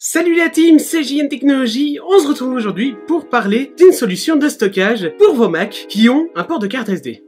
Salut la team, c'est JN Technologies. On se retrouve aujourd'hui pour parler d'une solution de stockage pour vos Mac qui ont un port de carte SD.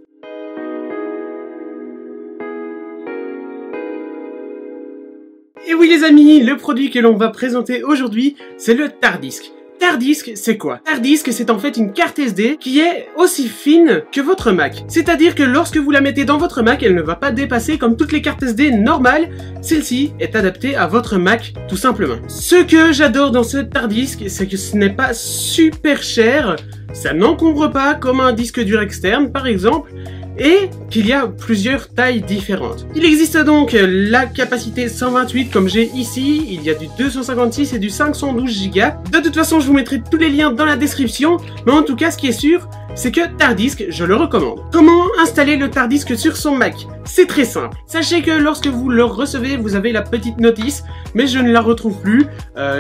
Et oui les amis, le produit que l'on va présenter aujourd'hui, c'est le Tardisk. Tardisk, c'est quoi? Tardisk, c'est en fait une carte SD qui est aussi fine que votre Mac. C'est-à-dire que lorsque vous la mettez dans votre Mac, elle ne va pas dépasser comme toutes les cartes SD normales. Celle-ci est adaptée à votre Mac, tout simplement. Ce que j'adore dans ce Tardisk, c'est que ce n'est pas super cher, ça n'encombre pas comme un disque dur externe, par exemple, et qu'il y a plusieurs tailles différentes. Il existe donc la capacité 128 comme j'ai ici, il y a du 256 et du 512 Go. De toute façon, je vous mettrai tous les liens dans la description, mais en tout cas, ce qui est sûr, c'est que Tardisk, je le recommande. Comment installer le Tardisk sur son Mac? C'est très simple. Sachez que lorsque vous le recevez, vous avez la petite notice, mais je ne la retrouve plus.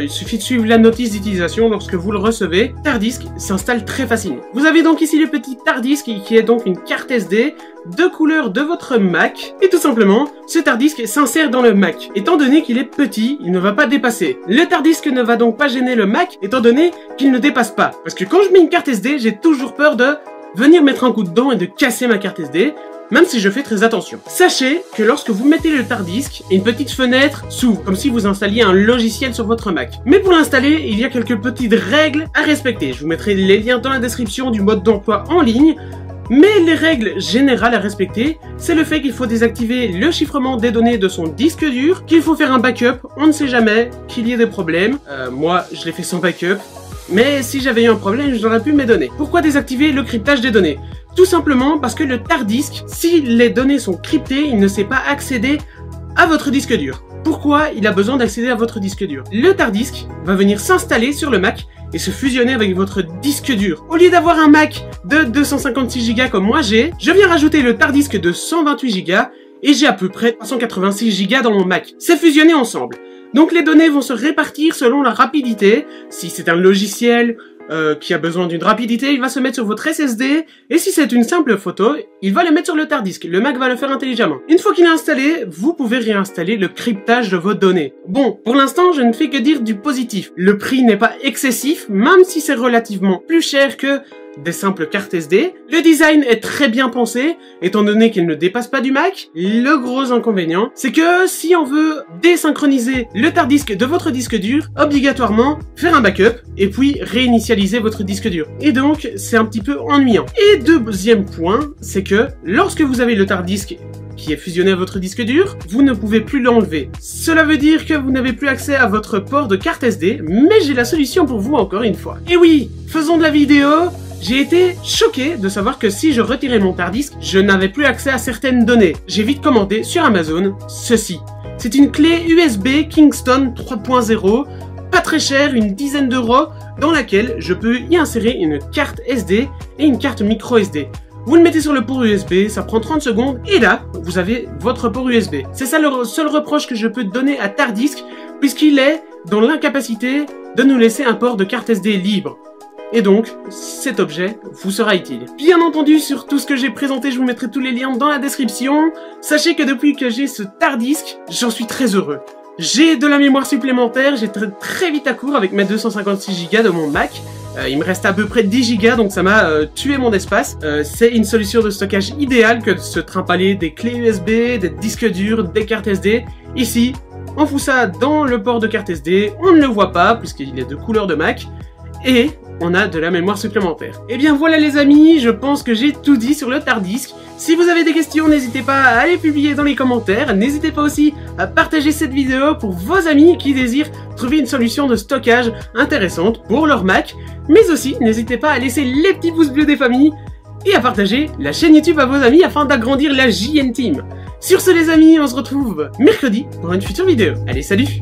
Il suffit de suivre la notice d'utilisation lorsque vous le recevez. Tardisk s'installe très facilement. Vous avez donc ici le petit Tardisk qui est donc une carte SD de couleur de votre Mac. Et tout simplement, ce Tardisk s'insère dans le Mac. Étant donné qu'il est petit, il ne va pas dépasser. Le Tardisk ne va donc pas gêner le Mac, étant donné qu'il ne dépasse pas. Parce que quand je mets une carte SD, j'ai toujours peur de venir mettre un coup dedans et de casser ma carte SD, même si je fais très attention. Sachez que lorsque vous mettez le Tardisk, une petite fenêtre s'ouvre, comme si vous installiez un logiciel sur votre Mac. Mais pour l'installer, il y a quelques petites règles à respecter. Je vous mettrai les liens dans la description du mode d'emploi en ligne. Mais les règles générales à respecter, c'est le fait qu'il faut désactiver le chiffrement des données de son disque dur, qu'il faut faire un backup, on ne sait jamais qu'il y ait des problèmes. Moi, je l'ai fait sans backup, mais si j'avais eu un problème, j'aurais pu mes données. Pourquoi désactiver le cryptage des données? Tout simplement parce que le Tardisk, si les données sont cryptées, il ne sait pas accéder à votre disque dur. Pourquoi il a besoin d'accéder à votre disque dur? Le Tardisk va venir s'installer sur le Mac et se fusionner avec votre disque dur. Au lieu d'avoir un Mac de 256 Go comme moi j'ai, je viens rajouter le Tardisk de 128 Go et j'ai à peu près 386 Go dans mon Mac. C'est fusionné ensemble. Donc les données vont se répartir selon la rapidité. Si c'est un logiciel qui a besoin d'une rapidité, il va se mettre sur votre SSD, et si c'est une simple photo, il va le mettre sur le Tardisk. Le Mac va le faire intelligemment. Une fois qu'il est installé, vous pouvez réinstaller le cryptage de vos données. Bon, pour l'instant, je ne fais que dire du positif. Le prix n'est pas excessif, même si c'est relativement plus cher que des simples cartes SD. Le design est très bien pensé, étant donné qu'il ne dépasse pas du Mac. Le gros inconvénient, c'est que si on veut désynchroniser le Tardisk de votre disque dur, obligatoirement faire un backup et puis réinitialiser votre disque dur. Et donc, c'est un petit peu ennuyant. Et deuxième point, c'est que lorsque vous avez le Tardisk qui est fusionné à votre disque dur, vous ne pouvez plus l'enlever. Cela veut dire que vous n'avez plus accès à votre port de carte SD, mais j'ai la solution pour vous encore une fois. Et oui, faisons de la vidéo. J'ai été choqué de savoir que si je retirais mon Tardisk, je n'avais plus accès à certaines données. J'ai vite commandé sur Amazon ceci. C'est une clé USB Kingston 3.0, pas très chère, une dizaine d'euros, dans laquelle je peux y insérer une carte SD et une carte micro SD. Vous le mettez sur le port USB, ça prend 30 secondes, et là, vous avez votre port USB. C'est ça le seul reproche que je peux donner à Tardisk, puisqu'il est dans l'incapacité de nous laisser un port de carte SD libre. Et donc, cet objet vous sera utile. Bien entendu, sur tout ce que j'ai présenté, je vous mettrai tous les liens dans la description. Sachez que depuis que j'ai ce Tardisk, j'en suis très heureux. J'ai de la mémoire supplémentaire, j'ai très vite à court avec mes 256 Go de mon Mac. Il me reste à peu près 10 Go, donc ça m'a tué mon espace. C'est une solution de stockage idéale que de se trimpaller des clés USB, des disques durs, des cartes SD. Ici, on fout ça dans le port de carte SD, on ne le voit pas puisqu'il est de couleur de Mac. Et on a de la mémoire supplémentaire. Et bien voilà les amis, je pense que j'ai tout dit sur le Tardisk. Si vous avez des questions, n'hésitez pas à les publier dans les commentaires. N'hésitez pas aussi à partager cette vidéo pour vos amis qui désirent trouver une solution de stockage intéressante pour leur Mac. Mais aussi, n'hésitez pas à laisser les petits pouces bleus des familles et à partager la chaîne YouTube à vos amis afin d'agrandir la JN Team. Sur ce les amis, on se retrouve mercredi pour une future vidéo. Allez, salut!